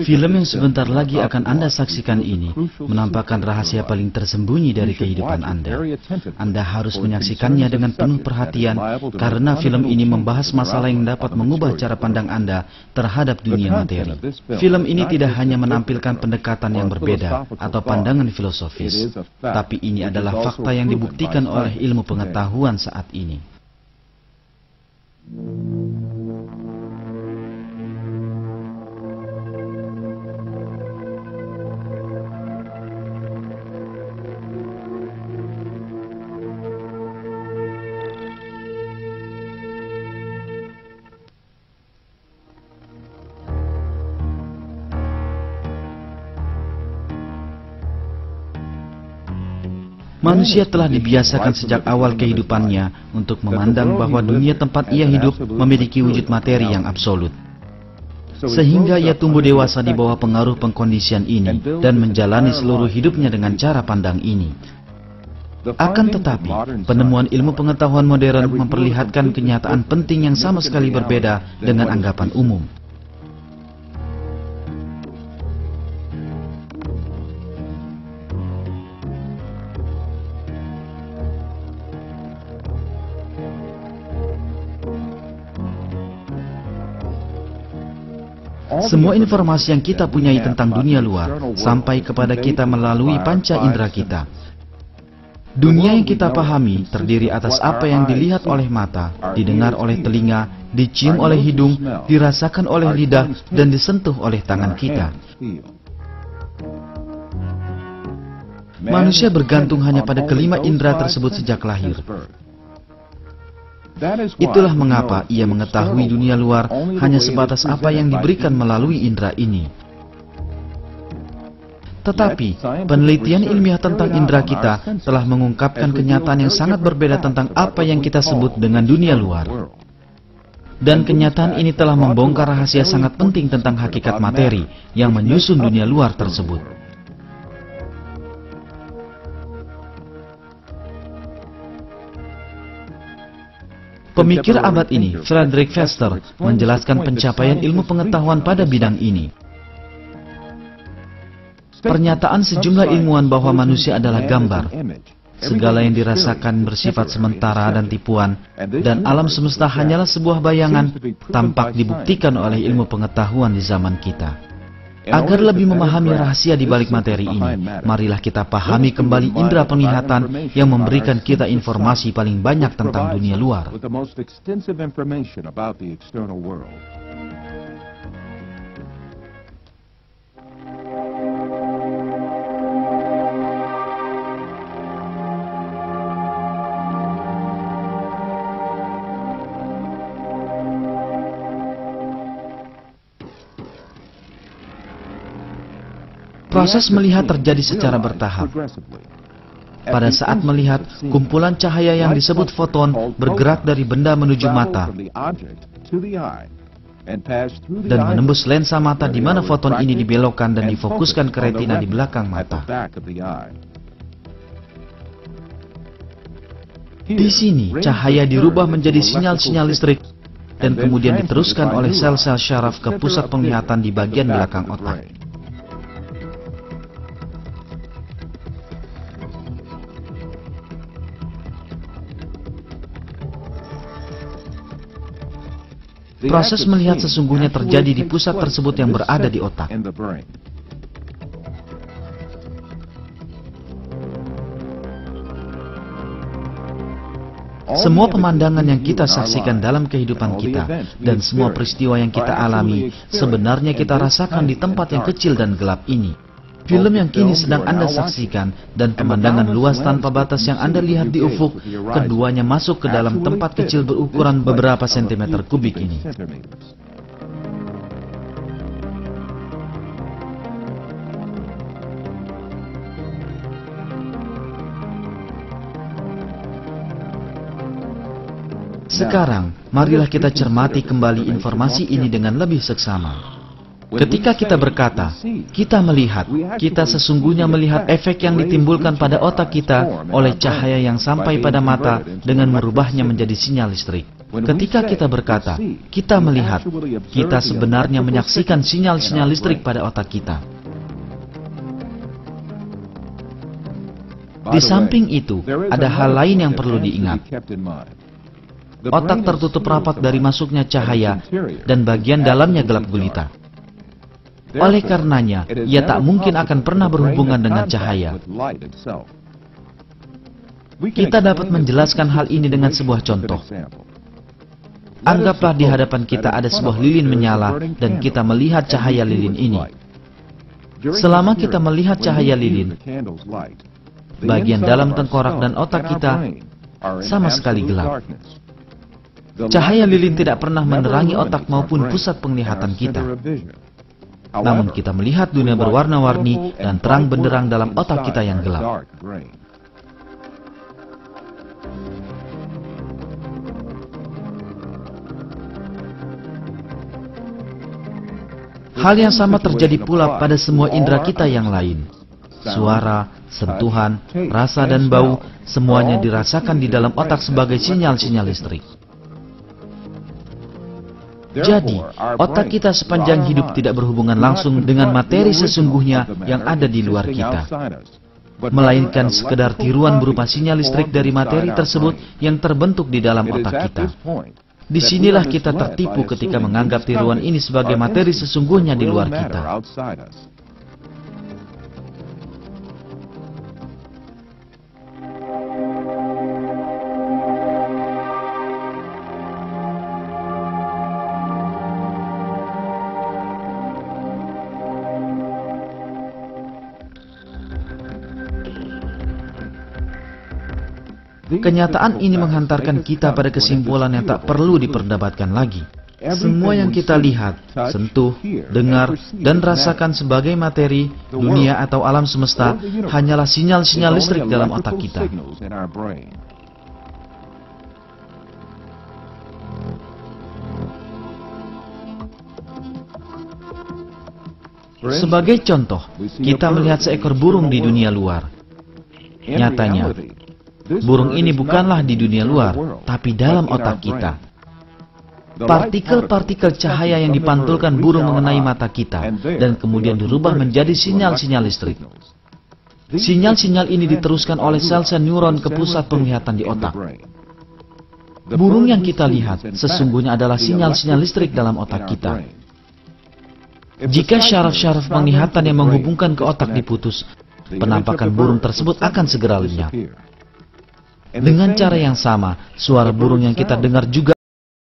Film yang sebentar lagi akan Anda saksikan ini menampakkan rahasia paling tersembunyi dari kehidupan Anda. Anda harus menyaksikannya dengan penuh perhatian karena film ini membahas masalah yang dapat mengubah cara pandang Anda terhadap dunia materi. Film ini tidak hanya menampilkan pendekatan yang berbeda atau pandangan filosofis, tapi ini adalah fakta yang dibuktikan oleh ilmu pengetahuan saat ini. Manusia telah dibiasakan sejak awal kehidupannya untuk memandang bahwa dunia tempat ia hidup memiliki wujud materi yang absolut. Sehingga ia tumbuh dewasa di bawah pengaruh pengkondisian ini dan menjalani seluruh hidupnya dengan cara pandang ini. Akan tetapi, penemuan ilmu pengetahuan modern memperlihatkan kenyataan penting yang sama sekali berbeda dengan anggapan umum. Semua informasi yang kita punyai tentang dunia luar sampai kepada kita melalui panca indera kita. Dunia yang kita pahami terdiri atas apa yang dilihat oleh mata, didengar oleh telinga, dicium oleh hidung, dirasakan oleh lidah, dan disentuh oleh tangan kita. Manusia bergantung hanya pada kelima indera tersebut sejak lahir. Itulah mengapa ia mengetahui dunia luar hanya sebatas apa yang diberikan melalui indera ini. Tetapi, penelitian ilmiah tentang indera kita telah mengungkapkan kenyataan yang sangat berbeda tentang apa yang kita sebut dengan dunia luar. Dan kenyataan ini telah membongkar rahasia sangat penting tentang hakikat materi yang menyusun dunia luar tersebut. Pemikir abad ini, Frederick Vester, menjelaskan pencapaian ilmu pengetahuan pada bidang ini. Pernyataan sejumlah ilmuwan bahwa manusia adalah gambar. Segala yang dirasakan bersifat sementara dan tipuan, dan alam semesta hanyalah sebuah bayangan, tampak dibuktikan oleh ilmu pengetahuan di zaman kita. Agar lebih memahami rahasia di balik materi ini, marilah kita pahami kembali indera penglihatan yang memberikan kita informasi paling banyak tentang dunia luar. Proses melihat terjadi secara bertahap. Pada saat melihat, kumpulan cahaya yang disebut foton bergerak dari benda menuju mata dan menembus lensa mata di mana foton ini dibelokkan dan difokuskan ke retina di belakang mata. Di sini, cahaya dirubah menjadi sinyal-sinyal listrik dan kemudian diteruskan oleh sel-sel syaraf ke pusat penglihatan di bagian belakang otak. Proses melihat sesungguhnya terjadi di pusat tersebut yang berada di otak. Semua pemandangan yang kita saksikan dalam kehidupan kita dan semua peristiwa yang kita alami sebenarnya kita rasakan di tempat yang kecil dan gelap ini. Film yang kini sedang Anda saksikan dan pemandangan luas tanpa batas yang Anda lihat di ufuk, keduanya masuk ke dalam tempat kecil berukuran beberapa sentimeter kubik ini. Sekarang, marilah kita cermati kembali informasi ini dengan lebih seksama. Ketika kita berkata, kita melihat, kita sesungguhnya melihat efek yang ditimbulkan pada otak kita oleh cahaya yang sampai pada mata dengan merubahnya menjadi sinyal listrik. Ketika kita berkata, kita melihat, kita sebenarnya menyaksikan sinyal-sinyal listrik pada otak kita. Di samping itu, ada hal lain yang perlu diingat. Otak tertutup rapat dari masuknya cahaya, dan bagian dalamnya gelap gulita. Oleh karenanya, ia tak mungkin akan pernah berhubungan dengan cahaya. Kita dapat menjelaskan hal ini dengan sebuah contoh. Anggaplah di hadapan kita ada sebuah lilin menyala, dan kita melihat cahaya lilin ini. Selama kita melihat cahaya lilin, bagian dalam tengkorak dan otak kita sama sekali gelap. Cahaya lilin tidak pernah menerangi otak maupun pusat penglihatan kita. Namun kita melihat dunia berwarna-warni dan terang benderang dalam otak kita yang gelap. Hal yang sama terjadi pula pada semua indera kita yang lain. Suara, sentuhan, rasa dan bau, semuanya dirasakan di dalam otak sebagai sinyal-sinyal listrik. Jadi, otak kita sepanjang hidup tidak berhubungan langsung dengan materi sesungguhnya yang ada di luar kita, melainkan sekedar tiruan berupa sinyal listrik dari materi tersebut yang terbentuk di dalam otak kita. Disinilah kita tertipu ketika menganggap tiruan ini sebagai materi sesungguhnya di luar kita. Kenyataan ini menghantarkan kita pada kesimpulan yang tak perlu diperdebatkan lagi. Semua yang kita lihat, sentuh, dengar, dan rasakan sebagai materi, dunia atau alam semesta hanyalah sinyal-sinyal listrik dalam otak kita. Sebagai contoh, kita melihat seekor burung di dunia luar. Nyatanya, burung ini bukanlah di dunia luar, tapi dalam otak kita. Partikel-partikel cahaya yang dipantulkan burung mengenai mata kita, dan kemudian dirubah menjadi sinyal-sinyal listrik. Sinyal-sinyal ini diteruskan oleh sel-sel neuron ke pusat penglihatan di otak. Burung yang kita lihat sesungguhnya adalah sinyal-sinyal listrik dalam otak kita. Jika syaraf-syaraf penglihatan yang menghubungkan ke otak diputus, penampakan burung tersebut akan segera lenyap. Dengan cara yang sama, suara burung yang kita dengar juga